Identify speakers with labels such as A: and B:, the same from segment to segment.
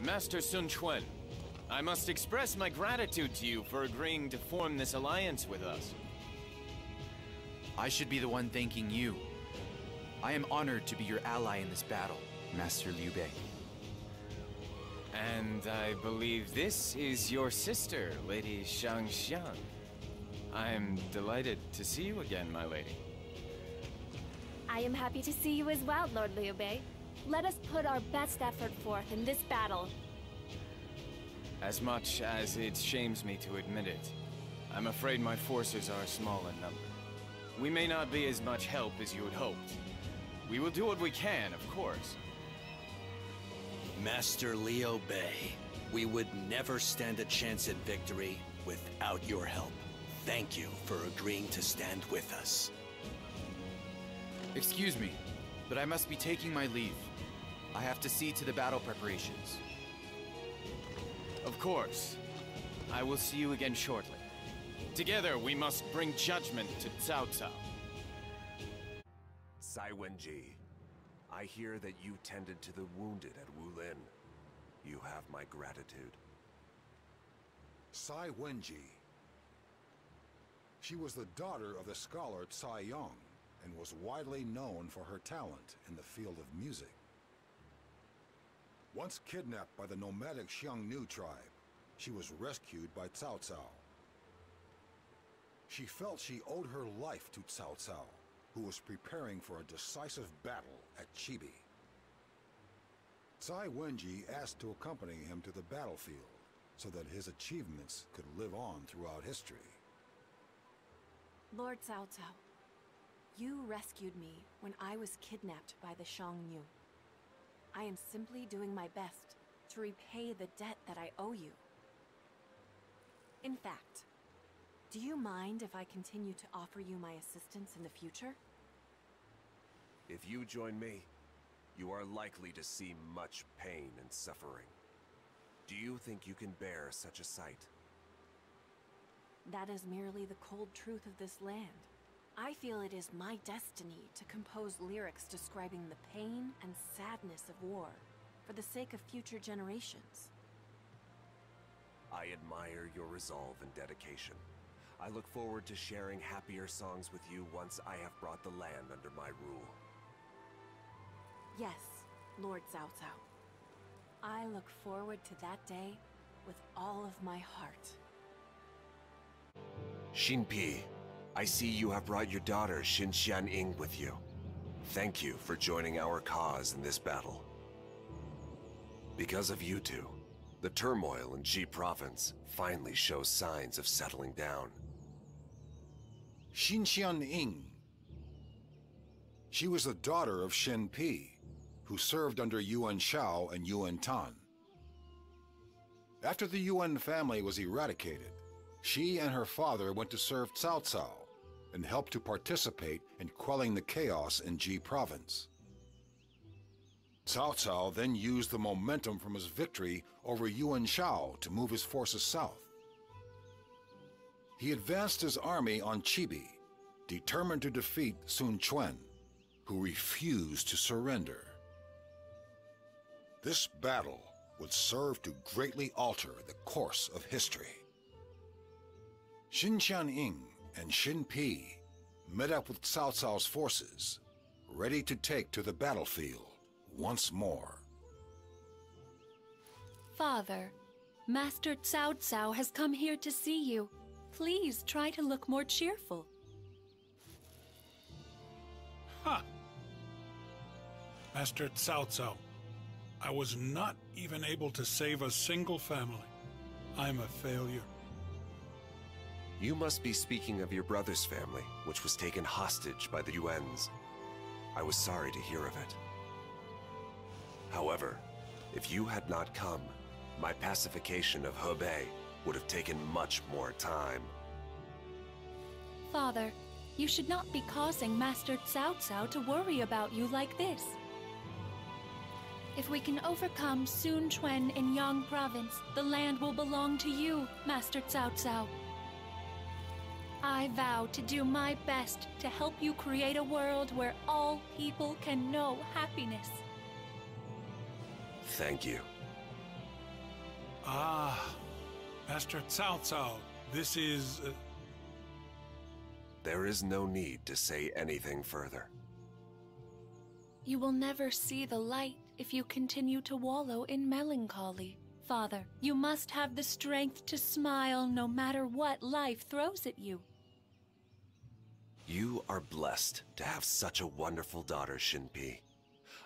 A: Master Sun Quan, I must express my gratitude to you for agreeing to form this alliance with us.
B: I should be the one thanking you. I am honored to be your ally in this battle, Master Liu Bei.
A: And I believe this is your sister, Lady Xiang. I'm delighted to see you again, my lady.
C: I am happy to see you as well, Lord Liu Bei. Let us put our best effort forth in this battle.
A: As much as it shames me to admit it, I'm afraid my forces are small in number. We may not be as much help as you had hoped. We will do what we can, of course.
D: Master Liu Bei, we would never stand a chance at victory without your help. Thank you for agreeing to stand with us.
B: Excuse me, but I must be taking my leave. I have to see to the battle preparations.
A: Of course. I will see you again shortly. Together, we must bring judgment to Cao Cao.
E: Sai Wenji, I hear that you tended to the wounded at Wulin. You have my gratitude.
F: Sai Wenji. She was the daughter of the scholar Cai Yong, and was widely known for her talent in the field of music. Once kidnapped by the nomadic Xiongnu tribe, she was rescued by Cao Cao. She felt she owed her life to Cao Cao, who was preparing for a decisive battle at Chibi. Sai Wenji asked to accompany him to the battlefield so that his achievements could live on throughout history.
G: Lord Cao Cao, you rescued me when I was kidnapped by the Xiongnu. I am simply doing my best to repay the debt that I owe you. In fact, do you mind if I continue to offer you my assistance in the future?
E: If you join me, you are likely to see much pain and suffering. Do you think you can bear such a sight?
G: That is merely the cold truth of this land. I feel it is my destiny to compose lyrics describing the pain and sadness of war for the sake of future generations.
E: I admire your resolve and dedication. I look forward to sharing happier songs with you once I have brought the land under my rule.
G: Yes, Lord Cao Cao. I look forward to that day with all of my heart.
E: Xinpi, I see you have brought your daughter Xinxianying with you. Thank you for joining our cause in this battle. Because of you two, the turmoil in Ji Province finally shows signs of settling down.
F: Xinxianying. She was the daughter of Xinpi, who served under Yuan Shao and Yuan Tan. After the Yuan family was eradicated, she and her father went to serve Cao Cao and helped to participate in quelling the chaos in Ji Province. Cao Cao then used the momentum from his victory over Yuan Shao to move his forces south. He advanced his army on Chibi, determined to defeat Sun Quan, who refused to surrender. This battle would serve to greatly alter the course of history. Xinxianying and Xinpi met up with Cao Cao's forces, ready to take to the battlefield once more.
H: Father, Master Cao Cao has come here to see you. Please try to look more cheerful.
I: Ha! Master Cao Cao, I was not even able to save a single family. I'm a failure.
E: You must be speaking of your brother's family, which was taken hostage by the Yuans. I was sorry to hear of it. However, if you had not come, my pacification of Hebei would have taken much more time.
H: Father, you should not be causing Master Cao Cao to worry about you like this. If we can overcome Sun Quan in Yang Province, the land will belong to you, Master Cao Cao. I vow to do my best to help you create a world where all people can know happiness.
E: Thank you.
I: Ah, Master Cao Cao, this is...
E: There is no need to say anything further.
H: You will never see the light if you continue to wallow in melancholy. Father, you must have the strength to smile no matter what life throws at you.
E: You are blessed to have such a wonderful daughter, Shinpi.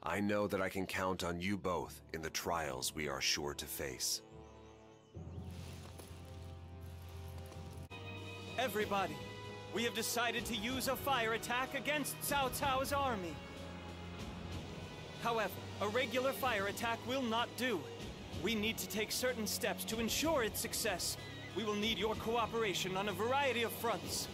E: I know that I can count on you both in the trials we are sure to face.
A: Everybody, we have decided to use a fire attack against Cao Cao's army. However, a regular fire attack will not do. We need to take certain steps to ensure its success. We will need your cooperation on a variety of fronts.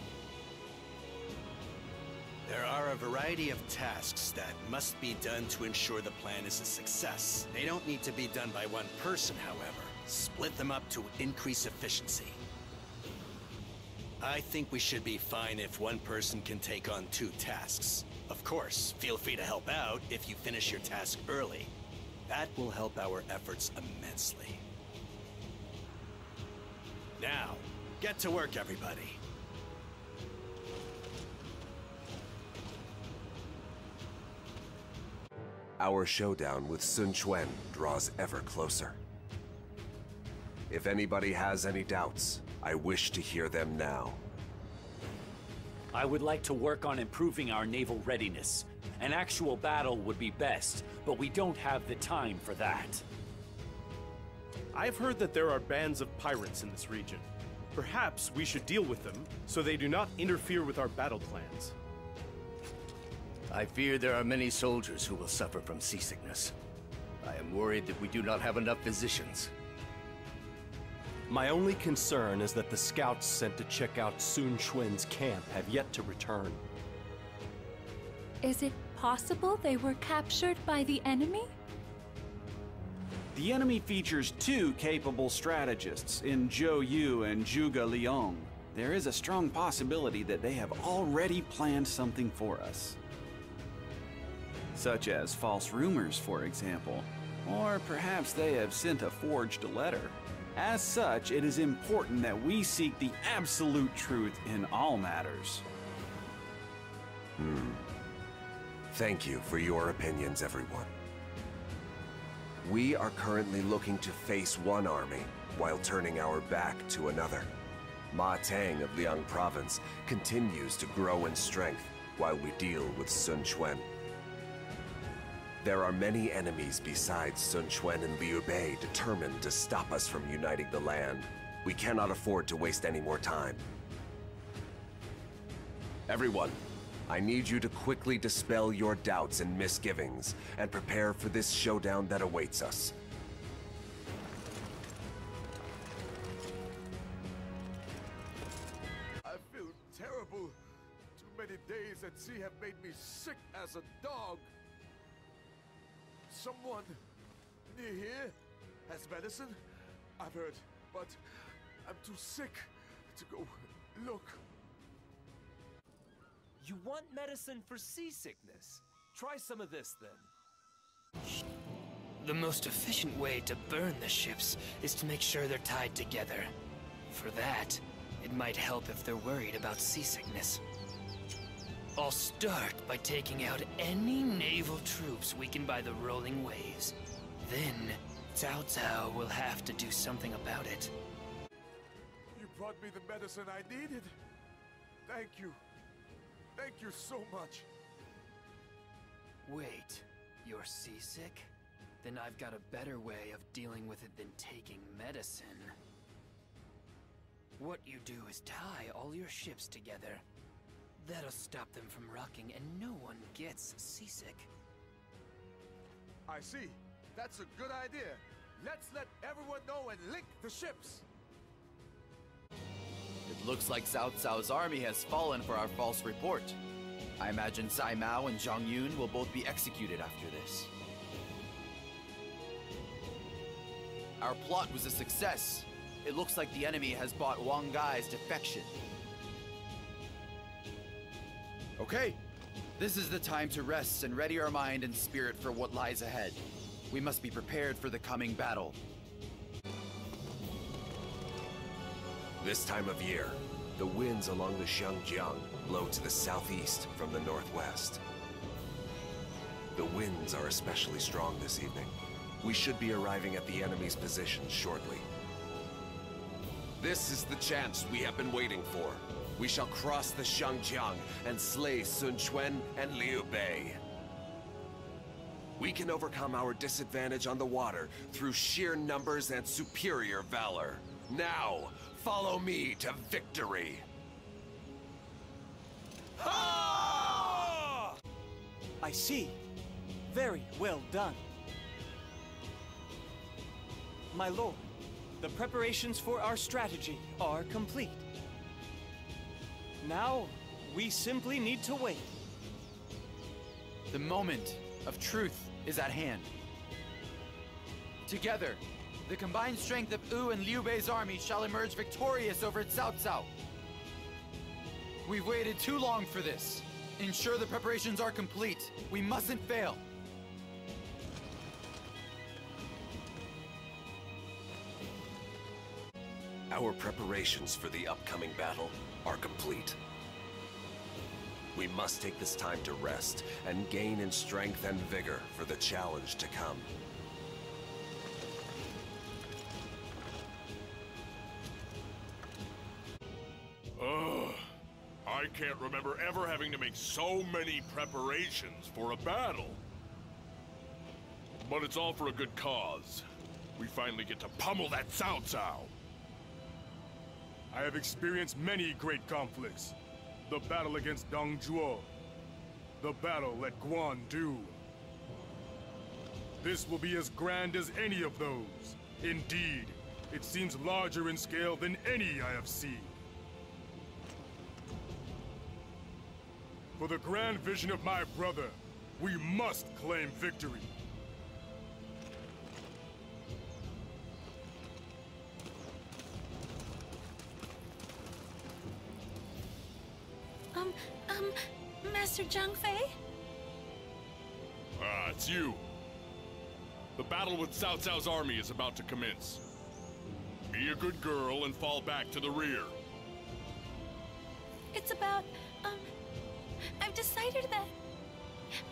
D: There are a variety of tasks that must be done to ensure the plan is a success. They don't need to be done by one person, however. Split them up to increase efficiency. I think we should be fine if one person can take on 2 tasks. Of course, feel free to help out if you finish your task early. That will help our efforts immensely. Now, get to work, everybody.
E: Our showdown with Sun Quan draws ever closer. If anybody has any doubts, I wish to hear them now.
J: I would like to work on improving our naval readiness. An actual battle would be best, but we don't have the time for that.
K: I've heard that there are bands of pirates in this region. Perhaps we should deal with them so they do not interfere with our battle plans.
L: I fear there are many soldiers who will suffer from seasickness. I am worried that we do not have enough physicians.
K: My only concern is that the scouts sent to check out Sun Quan's camp have yet to return.
H: Is it possible they were captured by the enemy?
M: The enemy features 2 capable strategists in Zhou Yu and Zhuge Liang. There is a strong possibility that they have already planned something for us. Such as false rumors, for example. Or perhaps they have sent a forged letter. As such, it is important that we seek the absolute truth in all matters.
E: Thank you for your opinions, everyone. We are currently looking to face one army while turning our back to another. Ma Tang of Liang Province continues to grow in strength while we deal with Sun Quan. There are many enemies besides Sun Quan and Liu Bei determined to stop us from uniting the land. We cannot afford to waste any more time. Everyone, I need you to quickly dispel your doubts and misgivings and prepare for this showdown that awaits us.
N: I feel terrible. Too many days at sea have made me sick as a dog. Someone near here has medicine? I've heard, but I'm too sick to go look.
O: You want medicine for seasickness? Try some of this then.
P: The most efficient way to burn the ships is to make sure they're tied together. For that, it might help if they're worried about seasickness. I'll start by taking out any naval troops weakened by the rolling waves. Then, Cao Cao will have to do something about it.
N: You brought me the medicine I needed. Thank you. Thank you so much.
P: Wait, you're seasick? Then I've got a better way of dealing with it than taking medicine. What you do is tie all your ships together. That'll stop them from rocking and no one gets seasick.
N: I see. That's a good idea. Let's let everyone know and link the ships.
B: It looks like Cao Cao's army has fallen for our false report. I imagine Sai Mao and Zhang Yun will both be executed after this. Our plot was a success. It looks like the enemy has bought Wang Gai's defection. Okay, this is the time to rest and ready our mind and spirit for what lies ahead. We must be prepared for the coming battle.
E: This time of year, the winds along the Xiangjiang blow to the southeast from the northwest. The winds are especially strong this evening. We should be arriving at the enemy's position shortly. This is the chance we have been waiting for. We shall cross the Xiangjiang and slay Sun Quan and Liu Bei. We can overcome our disadvantage on the water through sheer numbers and superior valor. Now, follow me to victory!
Q: I see. Very well done. My lord, the preparations for our strategy are complete. Now, we simply need to wait.
B: The moment of truth is at hand. Together, the combined strength of Wu and Liu Bei's army shall emerge victorious over Cao Cao. We've waited too long for this. Ensure the preparations are complete. We mustn't fail.
E: Our preparations for the upcoming battle are complete. We must take this time to rest and gain in strength and vigor for the challenge to come.
R: Ugh. I can't remember ever having to make so many preparations for a battle. But it's all for a good cause. We finally get to pummel that Cao Cao.
S: I have experienced many great conflicts. The battle against Dong Zhuo. The battle at Guan Du. This will be as grand as any of those. Indeed, it seems larger in scale than any I have seen. For the grand vision of my brother, we must claim victory.
H: Master Zhang Fei?
R: Ah, it's you. The battle with Cao Cao's army is about to commence. Be a good girl and fall back to the rear.
H: It's about, I've decided that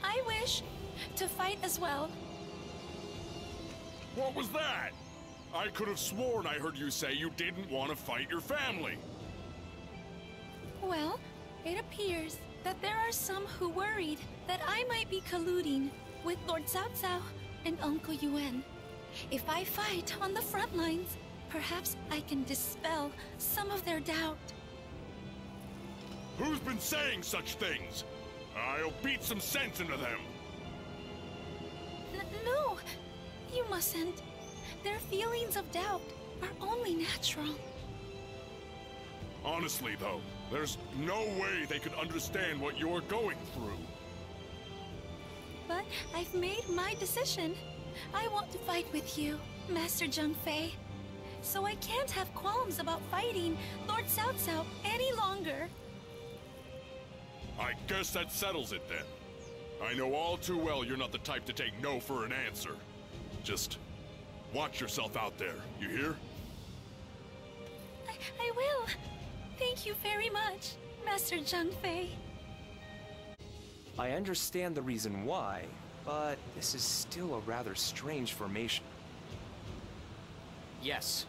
H: I wish to fight as well.
R: What was that? I could have sworn I heard you say you didn't want to fight your family.
H: Well, it appears that there are some who worried that I might be colluding with Lord Cao Cao and Uncle Yuan. If I fight on the front lines, perhaps I can dispel some of their doubt.
R: Who's been saying such things? I'll beat some sense into them.
H: No, you mustn't. Their feelings of doubt are only natural.
R: Honestly, though, there's no way they could understand what you're going through.
H: But I've made my decision. I want to fight with you, Master Zhang Fei. So I can't have qualms about fighting Lord Cao Cao any longer.
R: I guess that settles it then. I know all too well you're not the type to take no for an answer. Just watch yourself out there, you hear?
H: I will. Thank you very much, Master Zhang Fei.
O: I understand the reason why, but this is still a rather strange formation.
T: Yes.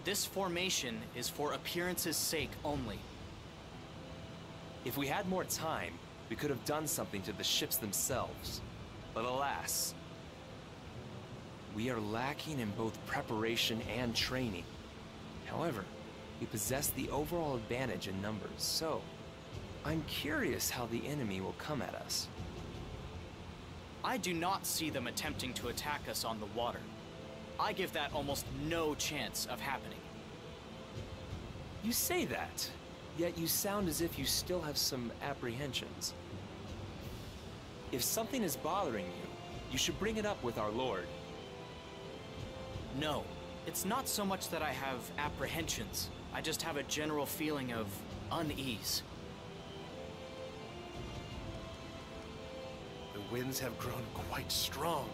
T: This formation is for appearance's sake only.
O: If we had more time, we could have done something to the ships themselves. But alas, we are lacking in both preparation and training. However, we possess the overall advantage in numbers, so I'm curious how the enemy will come at us.
T: I do not see them attempting to attack us on the water. I give that almost no chance of happening.
O: You say that, yet you sound as if you still have some apprehensions. If something is bothering you, you should bring it up with our Lord.
T: No, it's not so much that I have apprehensions. I just have a general feeling of unease.
K: The winds have grown quite strong.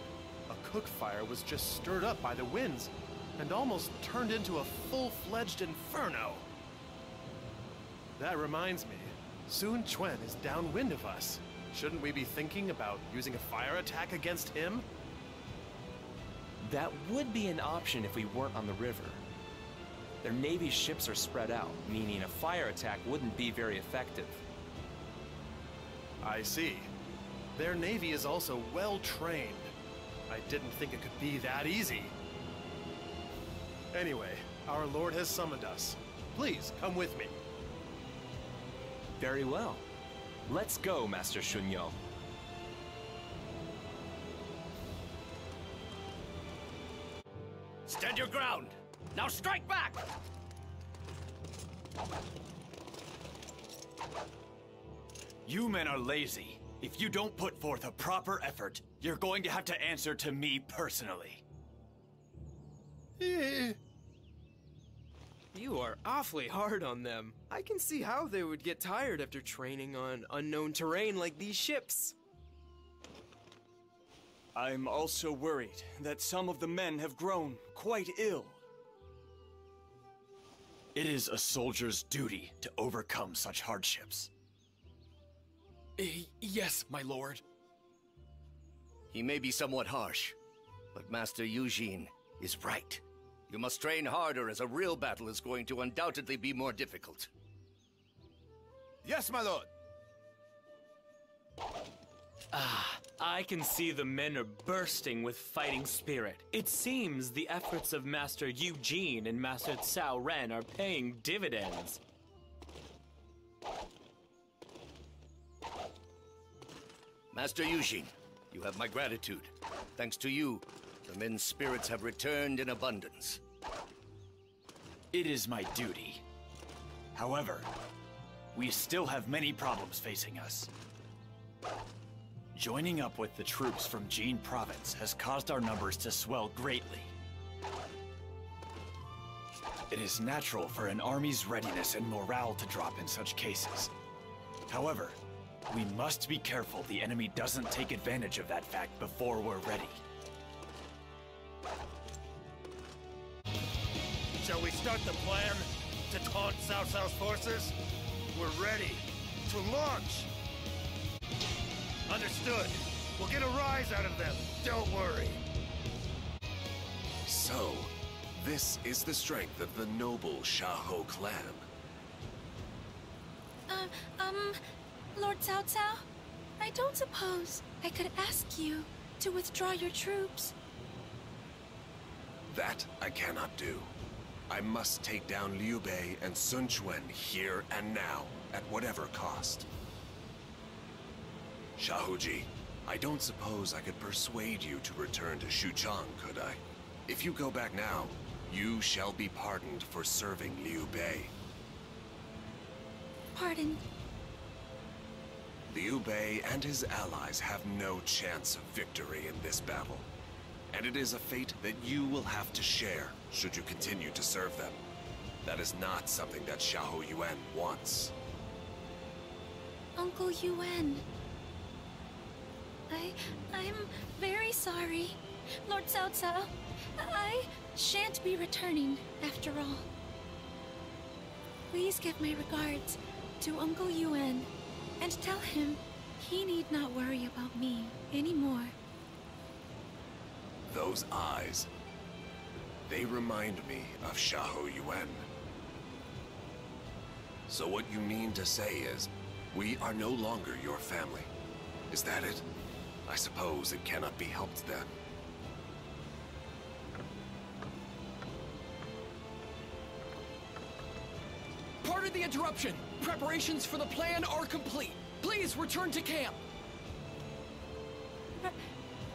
K: A cook fire was just stirred up by the winds. and almost turned into a full-fledged inferno. That reminds me, Sun Quan is downwind of us. Shouldn't we be thinking about using a fire attack against him?
O: That would be an option if we weren't on the river. Their Navy's ships are spread out, meaning a fire attack wouldn't be very effective.
K: I see. Their Navy is also well-trained. I didn't think it could be that easy. Anyway, our Lord has summoned us. Please, come with me.
O: Very well. Let's go, Master Shunyo.
L: Stand your ground! Now strike back!
Q: You men are lazy. If you don't put forth a proper effort, you're going to have to answer to me personally.
U: You are awfully hard on them. I can see how they would get tired after training on unknown terrain like these ships.
Q: I'm also worried that some of the men have grown quite ill. It is a soldier's duty to overcome such hardships.
L: Yes, my lord. He may be somewhat harsh, but Master Eugene is right. You must train harder, as a real battle is going to undoubtedly be more difficult.
N: Yes, my lord.
O: I can see the men are bursting with fighting spirit. It seems the efforts of Master Eugene and Master Cao Ren are paying dividends.
L: Master Eugene, you have my gratitude. Thanks to you, the men's spirits have returned in abundance.
Q: It is my duty. However, we still have many problems facing us. Joining up with the troops from Jin Province has caused our numbers to swell greatly. It is natural for an army's readiness and morale to drop in such cases. However, we must be careful the enemy doesn't take advantage of that fact before we're ready.
V: Shall we start the plan to taunt Cao Cao's forces? We're ready to launch! Understood. We'll get a rise out of them. Don't worry.
E: So, this is the strength of the noble Xiahou clan.
H: Lord Cao Cao, I don't suppose I could ask you to withdraw your troops.
E: That I cannot do. I must take down Liu Bei and Sun Quan here and now, at whatever cost. Xiaohuji, I don't suppose I could persuade you to return to Xuchang, could I? If you go back now, you shall be pardoned for serving Liu Bei.
H: Pardon?
E: Liu Bei and his allies have no chance of victory in this battle. And it is a fate that you will have to share, should you continue to serve them. That is not something that Xiahou Yuan wants.
H: Uncle Yuan. I'm very sorry. Lord Cao Cao, I shan't be returning, after all. Please give my regards to Uncle Yuan, and tell him he need not worry about me anymore.
E: Those eyes, they remind me of Xiahou Yuan. So what you mean to say is, we are no longer your family. Is that it? I suppose it cannot be helped then.
W: Pardon the interruption. Preparations for the plan are complete. Please return to camp.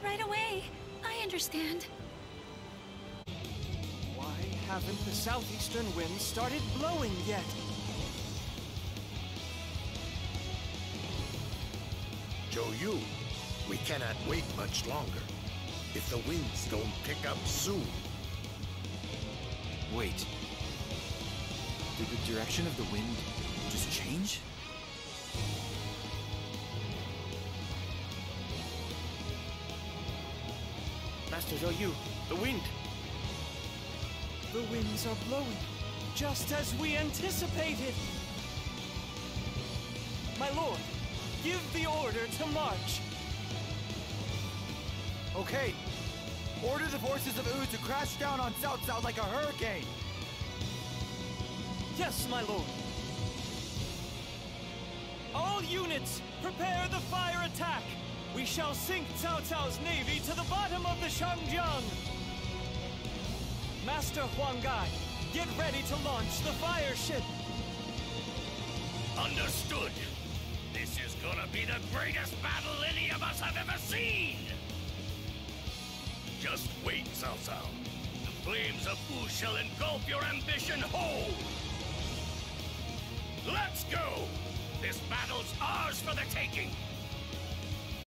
H: Right away. I understand.
U: Why haven't the southeastern winds started blowing yet?
V: Zhou Yu, we cannot wait much longer. If the winds don't pick up soon.
B: Wait. Did the direction of the wind just change?
K: Master Zhou Yu, the wind!
C: The winds are blowing, just as we anticipated. My lord, give the order to march.
B: Okay. Order the forces of Wu to crash down on Cao Cao like a hurricane.
C: Yes, my lord. All units, prepare the fire attack. We shall sink Cao Cao's navy to the bottom of the Shangjiang. Master Huanggai, get ready to launch the fire ship.
V: Understood. This is gonna be the greatest battle any of us have ever seen! Just wait, Cao Cao. The flames of Wu shall engulf your ambition whole! Let's go! This battle's ours for the taking!